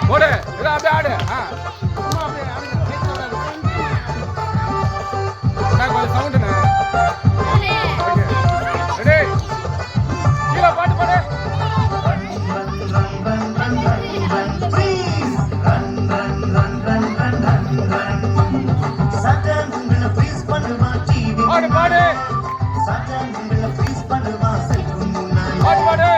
போடு இதை அப்படியே ஆடு சும்மா அப்படியே ஆடுங்க கொஞ்சம் சவுண்டுண்ணே ரெடி கீழே பாட்டு பாடு பாடு பாடு பாடு பாடு